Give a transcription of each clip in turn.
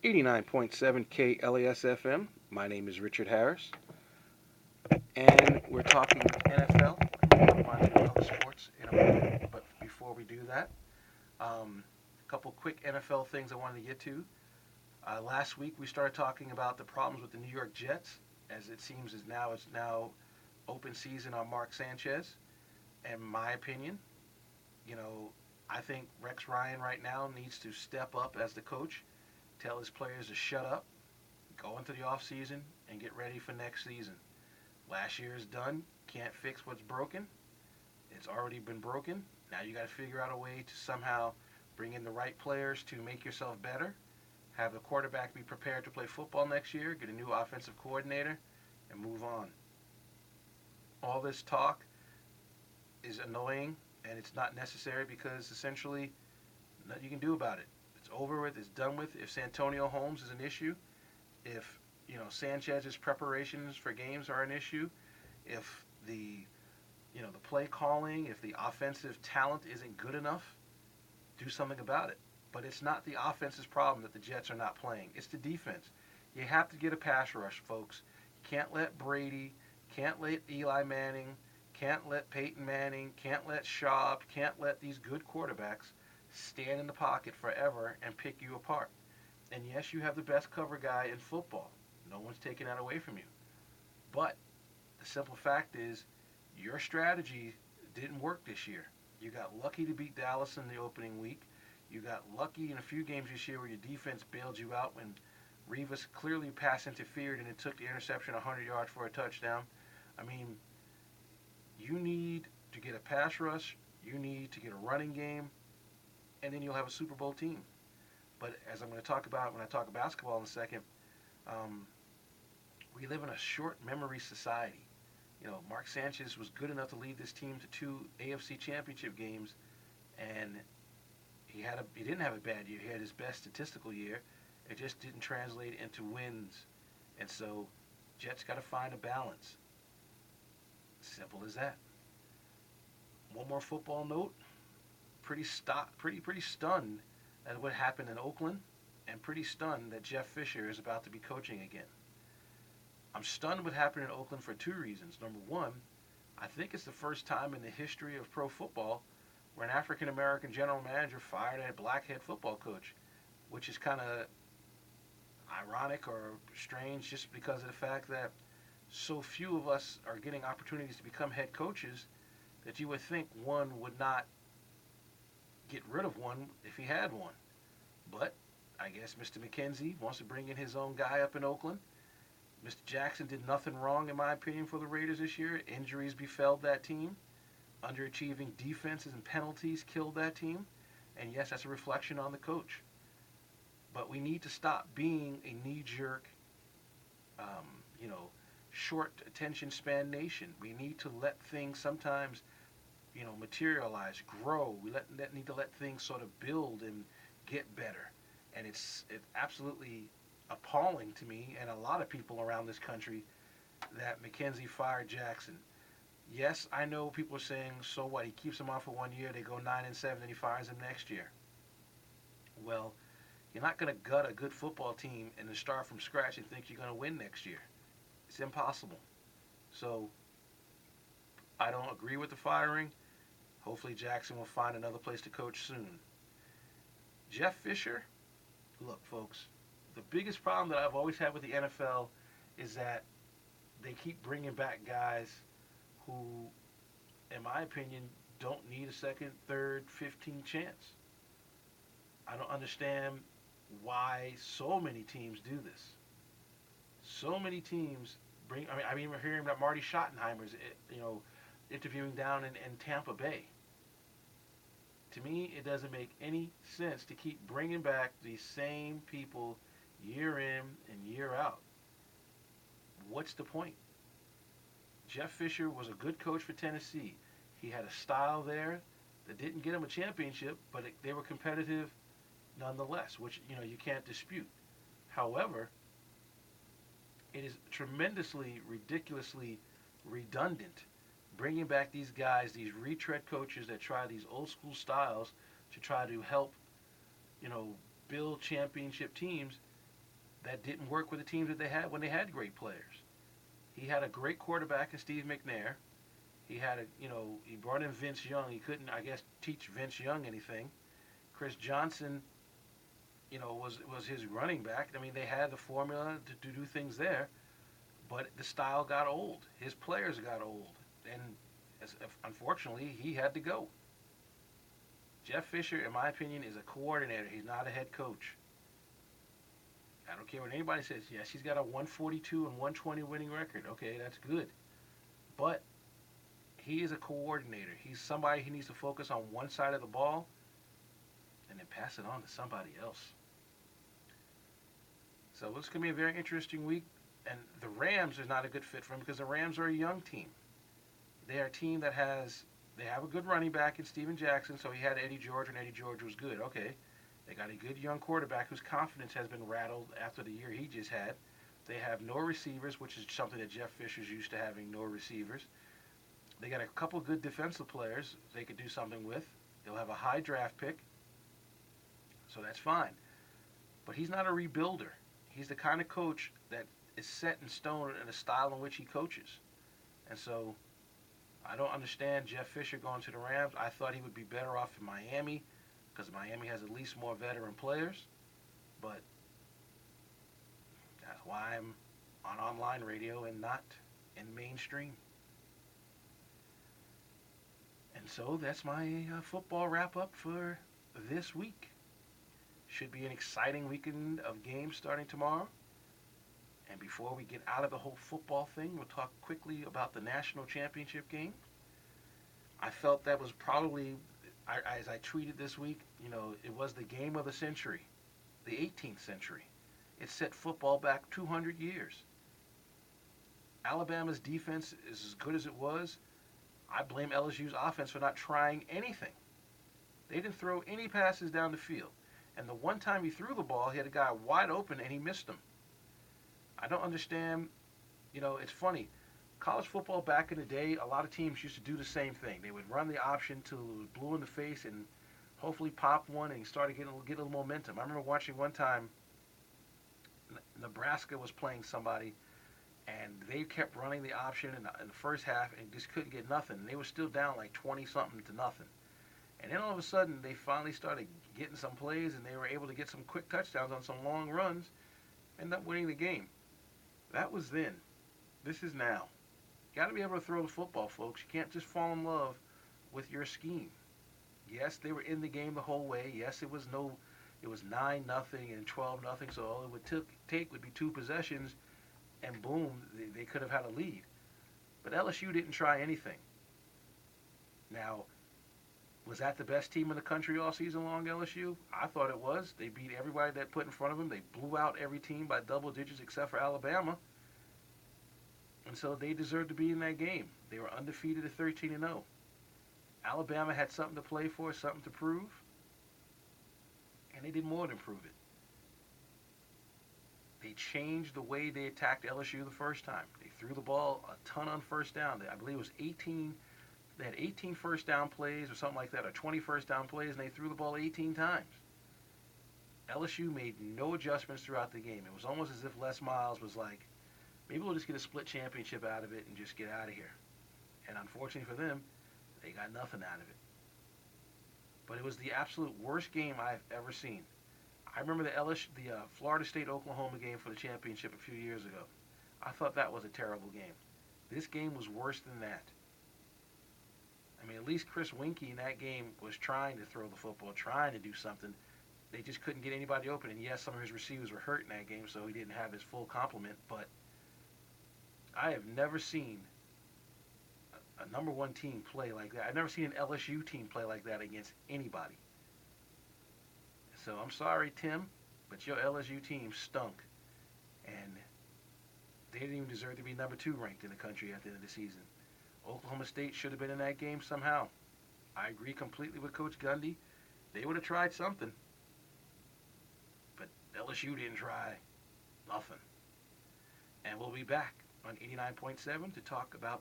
89.7 KLAS FM. My name is Richard Harris, and we're talking NFL. We'll move on to other sports in a moment, but before we do that, a couple quick NFL things I wanted to get to. Last week we started talking about the problems with the New York Jets, as it seems it's now open season on Mark Sanchez. In my opinion, you know, I think Rex Ryan right now needs to step up as the coach, tell his players to shut up, go into the offseason, and get ready for next season. Last year is done. Can't fix what's broken. It's already been broken. Now you got to figure out a way to somehow bring in the right players to make yourself better. Have the quarterback be prepared to play football next year. Get a new offensive coordinator, and move on. All this talk is annoying, and it's not necessary because essentially nothing you can do about it. It's over with. It's done with. If Santonio Holmes is an issue, if Sanchez's preparations for games are an issue, if the play calling, if the offensive talent isn't good enough, do something about it. But it's not the offense's problem that the Jets are not playing. It's the defense. You have to get a pass rush, folks. You can't let Brady, can't let Eli Manning, can't let Peyton Manning, can't let Schaub, can't let these good quarterbacks stand in the pocket forever and pick you apart. And yes, you have the best cover guy in football. No one's taking that away from you. But the simple fact is, your strategy didn't work this year. You got lucky to beat Dallas in the opening week. You got lucky in a few games this year where your defense bailed you out when Revis clearly pass interfered and it took the interception 100 yards for a touchdown. I mean, you need to get a pass rush. You need to get a running game, and then you'll have a Super Bowl team. But as I'm going to talk about when I talk basketball in a second, um, we live in a short memory society. Mark Sanchez was good enough to lead this team to two AFC Championship games, and he didn't have a bad year. He had his best statistical year. It just didn't translate into wins, and so Jets got to find a balance. Simple as that. One more football note. Pretty stunned at what happened in Oakland, and pretty stunned that Jeff Fisher is about to be coaching again. I'm stunned what happened in Oakland for two reasons. Number one, I think it's the first time in the history of pro football where an African American general manager fired a black head football coach, which is kind of ironic or strange just because of the fact that so few of us are getting opportunities to become head coaches that you would think one would not get rid of one if he had one. But I guess Mr. McKenzie wants to bring in his own guy up in Oakland. Mr. Jackson did nothing wrong, in my opinion, for the Raiders this year. Injuries befell that team. Underachieving defenses and penalties killed that team. And yes, that's a reflection on the coach. But we need to stop being a knee-jerk, um, you know, short attention span nation. We need to let things sometimes, materialize, grow. Need to let things sort of build and get better. And it's absolutely appalling to me and a lot of people around this country that McKenzie fired Jackson. Yes, I know people are saying, so what? He keeps him on for 1 year. They go 9-7, and he fires him next year. Well, you're not going to gut a good football team and then start from scratch and think you're going to win next year. It's impossible. So I don't agree with the firing. Hopefully Jackson will find another place to coach soon. Jeff Fisher, look, folks, the biggest problem that I've always had with the NFL is that they keep bringing back guys who, in my opinion, don't need a second, third, 15th chance. I don't understand why so many teams do this. So many teams bring. I mean, we're hearing about Marty Schottenheimer's, interviewing down in Tampa Bay. To me, it doesn't make any sense to keep bringing back these same people year in and year out. What's the point? Jeff Fisher was a good coach for Tennessee. He had a style there that didn't get him a championship, but they were competitive nonetheless, which you can't dispute. However, it is tremendously, ridiculously redundant bringing back these guys, these retread coaches that try these old school styles to try to help, you know, build championship teams, that didn't work with the teams that they had when they had great players. He had a great quarterback in Steve McNair. He brought in Vince Young. He couldn't, I guess, teach Vince Young anything. Chris Johnson, was his running back. I mean, they had the formula to do things there, but the style got old. His players got old, and unfortunately, he had to go. Jeff Fisher, in my opinion, is a coordinator. He's not a head coach. I don't care what anybody says. Yes, he's got a 142 and 120 winning record. Okay, that's good. But he is a coordinator. He's somebody who needs to focus on one side of the ball and then pass it on to somebody else. So it's going to be a very interesting week. And the Rams is not a good fit for him because the Rams are a young team. They are a team that they have a good running back in Steven Jackson, so he had Eddie George, and Eddie George was good. Okay. They got a good young quarterback whose confidence has been rattled after the year he just had. They have no receivers, which is something that Jeff Fisher's used to having, no receivers. They got a couple good defensive players they could do something with. They'll have a high draft pick, so that's fine. But he's not a rebuilder. He's the kind of coach that is set in stone in the style in which he coaches. And so I don't understand Jeff Fisher going to the Rams. I thought he would be better off in Miami because Miami has at least more veteran players. But that's why I'm on online radio and not in mainstream. And so that's my football wrap-up for this week. Should be an exciting weekend of games starting tomorrow. And before we get out of the whole football thing, we'll talk quickly about the national championship game. I felt that was probably, as I tweeted this week, it was the game of the century, the 18th century. It set football back 200 years. Alabama's defense is as good as it was. I blame LSU's offense for not trying anything. They didn't throw any passes down the field. And the one time he threw the ball, he had a guy wide open and he missed him. I don't understand. It's funny. College football back in the day, a lot of teams used to do the same thing. They would run the option till it was blue in the face and hopefully pop one and start to get a little momentum. I remember watching one time Nebraska was playing somebody and they kept running the option in the first half and just couldn't get nothing. And they were still down like 20-something to nothing. And then all of a sudden, they finally started getting some plays, and they were able to get some quick touchdowns on some long runs, end up winning the game. That was then. This is now. You got to be able to throw the football, folks. You can't just fall in love with your scheme. Yes, they were in the game the whole way. Yes, it was 9-0 and 12-0, so all it would take would be 2 possessions, and boom, they could have had a lead. But LSU didn't try anything. Now, was that the best team in the country all season long, LSU? I thought it was. They beat everybody that put in front of them. They blew out every team by double digits except for Alabama. And so they deserved to be in that game. They were undefeated at 13-0. Alabama had something to play for, something to prove. And they did more than prove it. They changed the way they attacked LSU the first time. They threw the ball a ton on first down. I believe it was 18. They had 18 first down plays or something like that, or 20 first down plays, and they threw the ball 18 times. LSU made no adjustments throughout the game. It was almost as if Les Miles was like, maybe we'll just get a split championship out of it and just get out of here. And unfortunately for them, they got nothing out of it. But it was the absolute worst game I've ever seen. I remember the Florida State-Oklahoma game for the championship a few years ago. I thought that was a terrible game. This game was worse than that. I mean, at least Chris Winkie in that game was trying to throw the football, trying to do something. They just couldn't get anybody open. And yes, some of his receivers were hurt in that game, so he didn't have his full complement. But I have never seen a number one team play like that. I've never seen an LSU team play like that against anybody. So I'm sorry, Tim, but your LSU team stunk. And they didn't even deserve to be number 2 ranked in the country at the end of the season. Oklahoma State should have been in that game somehow. I agree completely with Coach Gundy. They would have tried something. But LSU didn't try nothing. And we'll be back on 89.7 to talk about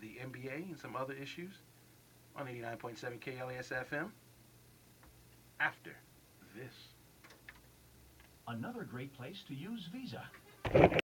the NBA and some other issues on 89.7 KLAS FM after this. Another great place to use Visa.